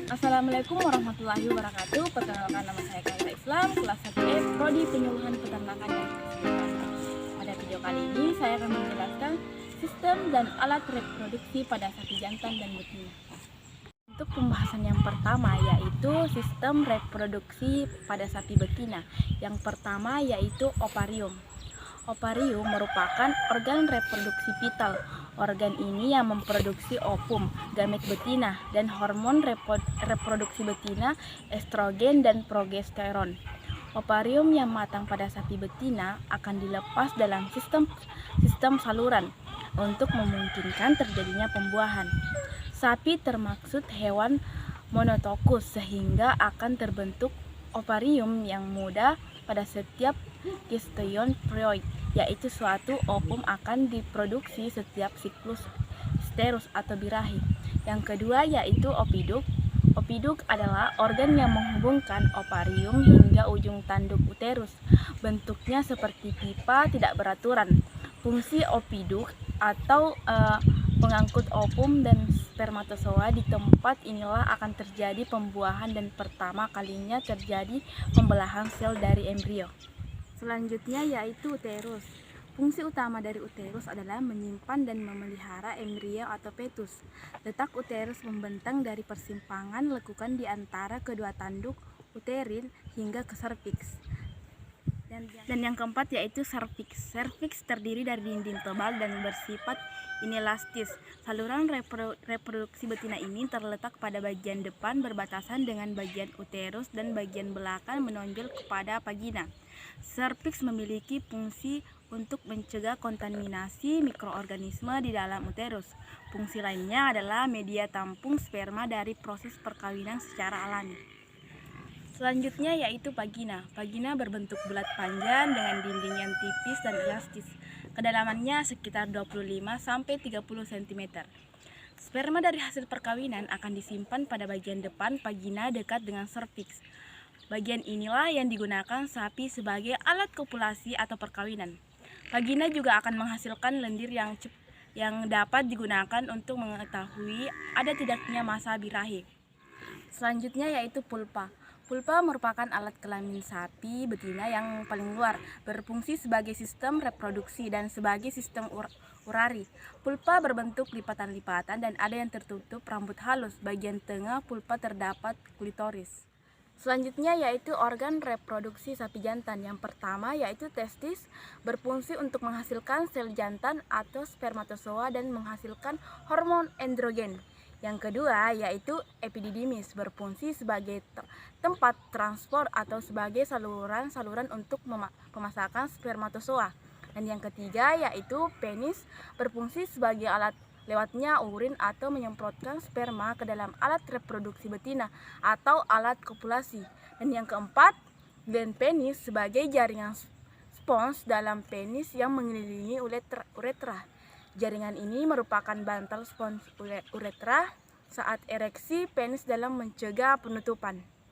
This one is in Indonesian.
Assalamualaikum warahmatullahi wabarakatuh. Perkenalkan, nama saya Kaila Islam, kelas 1E, Prodi Penyuluhan Peternakan dan Kesehatan. Pada video kali ini saya akan menjelaskan sistem dan alat reproduksi pada sapi jantan dan betina. Untuk pembahasan yang pertama yaitu sistem reproduksi pada sapi betina. Yang pertama yaitu ovarium. Ovarium merupakan organ reproduksi vital. Organ ini yang memproduksi ovum, gamet betina, dan hormon reproduksi betina, estrogen dan progesteron. Ovarium yang matang pada sapi betina akan dilepas dalam sistem saluran untuk memungkinkan terjadinya pembuahan. Sapi termaksud hewan monotokus sehingga akan terbentuk ovarium yang muda pada setiap gestation period, yaitu suatu ovum akan diproduksi setiap siklus uterus atau birahi. Yang kedua yaitu opiduk. Opiduk adalah organ yang menghubungkan ovarium hingga ujung tanduk uterus. Bentuknya seperti pipa tidak beraturan. Fungsi opiduk atau pengangkut ovum dan spermatozoa. Di tempat inilah akan terjadi pembuahan dan pertama kalinya terjadi pembelahan sel dari embrio. Selanjutnya yaitu uterus. Fungsi utama dari uterus adalah menyimpan dan memelihara embrio atau fetus. Letak uterus membentang dari persimpangan lekukan di antara kedua tanduk uterin hingga ke serviks. Dan yang keempat yaitu serviks. Serviks terdiri dari dinding tebal dan bersifat inelastis. Saluran reproduksi betina ini terletak pada bagian depan berbatasan dengan bagian uterus dan bagian belakang menonjol kepada vagina. Serviks memiliki fungsi untuk mencegah kontaminasi mikroorganisme di dalam uterus. Fungsi lainnya adalah media tampung sperma dari proses perkawinan secara alami. Selanjutnya yaitu vagina. Vagina berbentuk bulat panjang dengan dinding yang tipis dan elastis. Kedalamannya sekitar 25-30 cm. Sperma dari hasil perkawinan akan disimpan pada bagian depan vagina dekat dengan serviks. Bagian inilah yang digunakan sapi sebagai alat kopulasi atau perkawinan. Vagina juga akan menghasilkan lendir yang dapat digunakan untuk mengetahui ada tidaknya masa birahi. Selanjutnya yaitu pulpa. Pulpa merupakan alat kelamin sapi betina yang paling luar, berfungsi sebagai sistem reproduksi dan sebagai sistem urari. Pulpa berbentuk lipatan-lipatan dan ada yang tertutup rambut halus. Bagian tengah pulpa terdapat klitoris. Selanjutnya yaitu organ reproduksi sapi jantan. Yang pertama yaitu testis, berfungsi untuk menghasilkan sel jantan atau spermatozoa dan menghasilkan hormon androgen. Yang kedua yaitu epididymis, berfungsi sebagai tempat transport atau sebagai saluran untuk pemasakan spermatozoa. Dan yang ketiga yaitu penis, berfungsi sebagai alat lewatnya urin atau menyemprotkan sperma ke dalam alat reproduksi betina atau alat kopulasi. Dan yang keempat, gland penis, sebagai jaringan spons dalam penis yang mengelilingi uretra. Jaringan ini merupakan bantal spons uretra saat ereksi penis dalam mencegah penutupan.